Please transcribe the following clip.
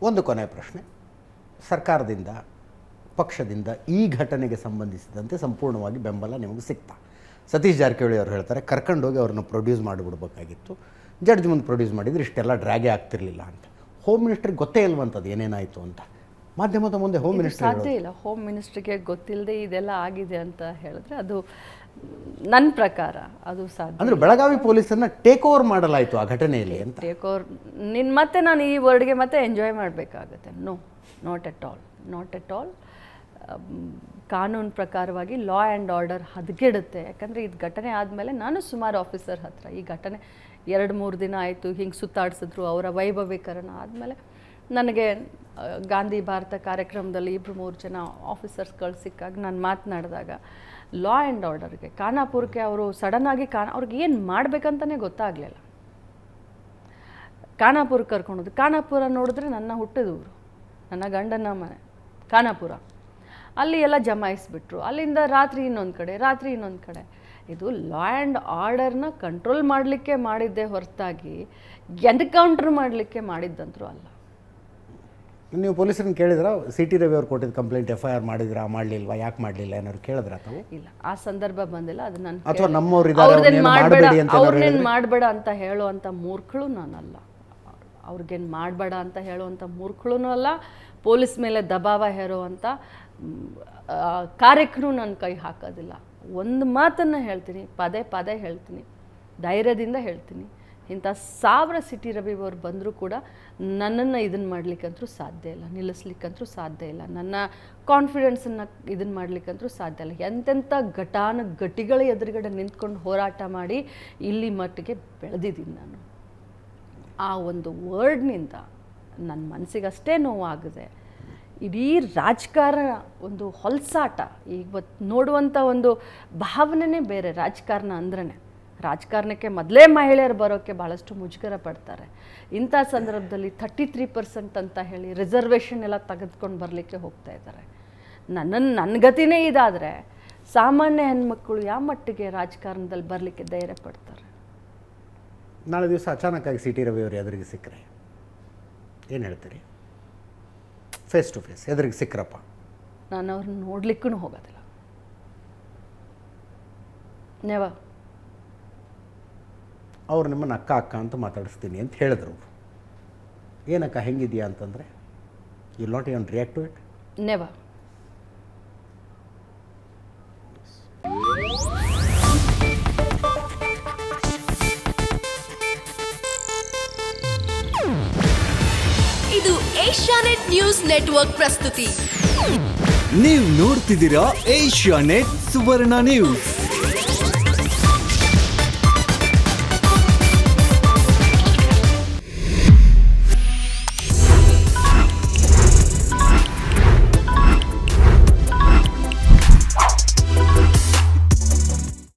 ಒಂದು ಕೊನೆಯ ಪ್ರಶ್ನೆ, ಸರ್ಕಾರದಿಂದ ಪಕ್ಷದಿಂದ ಈ ಘಟನೆಗೆ ಸಂಬಂಧಿಸಿದಂತೆ ಸಂಪೂರ್ಣವಾಗಿ ಬೆಂಬಲ ನಿಮಗೆ ಸಿಗ್ತಾ? ಸತೀಶ್ ಜಾರಕಿಹೊಳಿ ಅವರು ಹೇಳ್ತಾರೆ ಕರ್ಕೊಂಡೋಗಿ ಅವ್ರನ್ನ ಪ್ರೊಡ್ಯೂಸ್ ಮಾಡಿಬಿಡ್ಬೇಕಾಗಿತ್ತು, ಜಡ್ಜ್ ಮುಂದೆ ಪ್ರೊಡ್ಯೂಸ್ ಮಾಡಿದರೆ ಇಷ್ಟೆಲ್ಲ ಡ್ರ್ಯಾಗೇ ಆಗ್ತಿರಲಿಲ್ಲ ಅಂತ. ಹೋಮ್ ಮಿನಿಸ್ಟ್ರಿಗೆ ಗೊತ್ತೇ ಇಲ್ವಂಥದ್ದು ಏನೇನಾಯಿತು ಅಂತ. ಮಾಧ್ಯಮದ ಮುಂದೆ ಹೋಮ್ ಮಿನಿಸ್ಟರ್ ಸಾಧ್ಯ ಇಲ್ಲ. ಹೋಮ್ ಮಿನಿಸ್ಟ್ರಿಗೆ ಗೊತ್ತಿಲ್ಲದೆ ಇದೆಲ್ಲ ಆಗಿದೆ ಅಂತ ಹೇಳಿದ್ರೆ ಅದು ನನ್ನ ಪ್ರಕಾರ ಅದು ಸಾಧ್ಯ. ಅಂದರೆ ಬೆಳಗಾವಿ ಪೊಲೀಸನ್ನು ಟೇಕ್ ಓವರ್ ಮಾಡಲಾಯಿತು ಆ ಘಟನೆಯಲ್ಲಿ ಅಂತ. ಟೇಕ್ ಓವರ್ ಮತ್ತೆ ನಾನು ಈ ವರ್ಡ್ಗೆ ಮತ್ತೆ ಎಂಜಾಯ್ ಮಾಡಬೇಕಾಗುತ್ತೆ. Not at all. ಕಾನೂನು ಪ್ರಕಾರವಾಗಿ ಲಾ ಆ್ಯಂಡ್ ಆರ್ಡರ್ ಹದಗೆಡುತ್ತೆ. ಯಾಕಂದರೆ ಇದು ಘಟನೆ ಆದಮೇಲೆ ನಾನು ಸುಮಾರು ಆಫೀಸರ್ ಹತ್ರ ಈ ಘಟನೆ 2-3 ದಿನ ಆಯಿತು, ಹಿಂಗೆ ಸುತ್ತಾಡಿಸಿದ್ರು, ಅವರ ವೈಭವೀಕರಣ ಆದಮೇಲೆ ನನಗೆ ಗಾಂಧಿ ಭಾರತ ಕಾರ್ಯಕ್ರಮದಲ್ಲಿ 2-3 ಜನ ಆಫೀಸರ್ಸ್ಗಳು ಸಿಕ್ಕಾಗ ನಾನು ಮಾತನಾಡಿದಾಗ ಲಾ ಆ್ಯಂಡ್ ಆರ್ಡರ್ಗೆ ಖಾನಾಪುರಕ್ಕೆ ಅವರು ಸಡನ್ನಾಗಿ ಅವ್ರಿಗೆ ಏನು ಮಾಡಬೇಕಂತಲೇ ಗೊತ್ತಾಗಲಿಲ್ಲ. ಖಾನಾಪುರಕ್ಕೆ ಕರ್ಕೊಂಡೋದು. ಖಾನಾಪುರ ನೋಡಿದ್ರೆ ನನ್ನ ಹುಟ್ಟಿದೂರು, ನನ್ನ ಗಂಡನ ಮನೆ ಖಾನಾಪುರ. ಅಲ್ಲಿ ಎಲ್ಲ ಜಮಾಯಿಸ್ಬಿಟ್ರು. ಅಲ್ಲಿಂದ ರಾತ್ರಿ ಇನ್ನೊಂದು ಕಡೆ. ಇದು ಲಾ ಆ್ಯಂಡ್ ಆರ್ಡರ್ನ ಕಂಟ್ರೋಲ್ ಮಾಡಲಿಕ್ಕೆ ಮಾಡಿದ್ದೇ ಹೊರತಾಗಿ ಎನ್ಕೌಂಟ್ರ್ ಮಾಡಲಿಕ್ಕೆ ಮಾಡಿದ್ದಂತರೂ ಅಲ್ಲ. ನೀವು ಪೊಲೀಸರನ್ನು ಕೇಳಿದ್ರ ಸಿ ಟಿ ರವಿ ಅವ್ರು ಕೊಟ್ಟಿದ್ದ ಕಂಪ್ಲೇಂಟ್ FIR ಮಾಡಿದ್ರಾ, ಮಾಡಲಿಲ್ವಾ, ಯಾಕೆ ಮಾಡಲಿಲ್ಲ ಏನಾದ್ರು ಕೇಳಿದ್ರ ತಾವು? ಇಲ್ಲ, ಆ ಸಂದರ್ಭ ಬಂದಿಲ್ಲ. ಅದು ನಾನು ಅಥವಾ ನಮ್ಮವ್ರು ಇದ್ದಾರೆ ಅವ್ರನ್ನೇನು ಮಾಡಬೇಡ ಅಂತ ಹೇಳುವಂಥ ಮೂರ್ಖಳು ನಾನಲ್ಲ. ಅವ್ರಿಗೇನು ಮಾಡಬೇಡ ಅಂತ ಹೇಳುವಂಥ ಮೂರ್ಖಳು ಅಲ್ಲ. ಪೊಲೀಸ್ ಮೇಲೆ ದಬಾವ ಹೇರುವಂಥ ಕಾರ್ಯಕ್ಕೂ ನನ್ನ ಕೈ ಹಾಕೋದಿಲ್ಲ. ಒಂದು ಮಾತನ್ನು ಹೇಳ್ತೀನಿ, ಪದೇ ಹೇಳ್ತೀನಿ, ಧೈರ್ಯದಿಂದ ಹೇಳ್ತೀನಿ. ಇಂಥ 1000 ಸಿ ಟಿ ರವಿ ಅವರು ಬಂದರೂ ಕೂಡ ನನ್ನನ್ನು ಇದನ್ನು ಮಾಡಲಿಕ್ಕಂತೂ ಸಾಧ್ಯ ಇಲ್ಲ, ನಿಲ್ಲಿಸ್ಲಿಕ್ಕಂತೂ ಸಾಧ್ಯ ಇಲ್ಲ. ನನ್ನ ಕಾನ್ಫಿಡೆನ್ಸನ್ನು ಇದನ್ನು ಮಾಡಲಿಕ್ಕಂತೂ ಸಾಧ್ಯ ಇಲ್ಲ. ಎಂತೆಂಥ ಘಟಿಗಳ ಎದುರುಗಡೆ ನಿಂತ್ಕೊಂಡು ಹೋರಾಟ ಮಾಡಿ ಇಲ್ಲಿ ಮಟ್ಟಿಗೆ ಬೆಳೆದಿದ್ದೀನಿ ನಾನು. ಆ ಒಂದು ವರ್ಡ್ನಿಂದ ನನ್ನ ಮನಸ್ಸಿಗಷ್ಟೇ ನೋವಾಗಿದೆ. ಇಡೀ ರಾಜಕಾರಣ ಒಂದು ಹೊಲಸಾಟ. ಇವತ್ತು ನೋಡುವಂಥ ಒಂದು ಭಾವನೆನೇ ಬೇರೆ. ರಾಜಕಾರಣ ಅಂದ್ರೇ, ರಾಜಕಾರಣಕ್ಕೆ ಮೊದಲೇ ಮಹಿಳೆಯರು ಬರೋಕ್ಕೆ ಭಾಳಷ್ಟು ಮುಜುಗರ ಪಡ್ತಾರೆ. ಇಂಥ ಸಂದರ್ಭದಲ್ಲಿ 33% ಅಂತ ಹೇಳಿ ರಿಸರ್ವೇಷನ್ ಎಲ್ಲ ತೆಗೆದುಕೊಂಡು ಬರಲಿಕ್ಕೆ ಹೋಗ್ತಾ ಇದ್ದಾರೆ. ನನ್ನ ಗತಿನೇ ಇದಾದರೆ ಸಾಮಾನ್ಯ ಹೆಣ್ಮಕ್ಕಳು ಯಾವ ಮಟ್ಟಿಗೆ ರಾಜಕಾರಣದಲ್ಲಿ ಬರಲಿಕ್ಕೆ ಧೈರ್ಯ ಪಡ್ತಾರೆ? ನಾಳೆ ದಿವಸ ಅಚಾನಕ್ಕಾಗಿ ಸಿ ಟಿ ರವಿ ಅವರು ಎದುರಿಗೆ ಸಿಕ್ಕರೆ ಏನು ಹೇಳ್ತೀರಿ? ಫೇಸ್ ಟು ಫೇಸ್ ಎದುರಿಗೆ ಸಿಕ್ಕರಪ್ಪ, ನಾನು ಅವ್ರನ್ನ ನೋಡ್ಲಿಕ್ಕೂ ಹೋಗೋದಿಲ್ಲ. ಅವ್ರು ನಿಮ್ಮನ್ನು ಅಕ್ಕ ಅಂತ ಮಾತಾಡಿಸ್ತೀನಿ ಅಂತ ಹೇಳಿದ್ರು. ಏನಕ್ಕ ಹೆಂಗಿದೆಯಾ ಅಂತಂದರೆ you not even react to it? Never. ಇದು ಏಷ್ಯಾನೆಟ್ ನ್ಯೂಸ್ ನೆಟ್ವರ್ಕ್ ಪ್ರಸ್ತುತಿ. ನೀವು ನೋಡ್ತಿದ್ದೀರಾ ಏಷ್ಯಾನೆಟ್ ಸುವರ್ಣ ನ್ಯೂಸ್.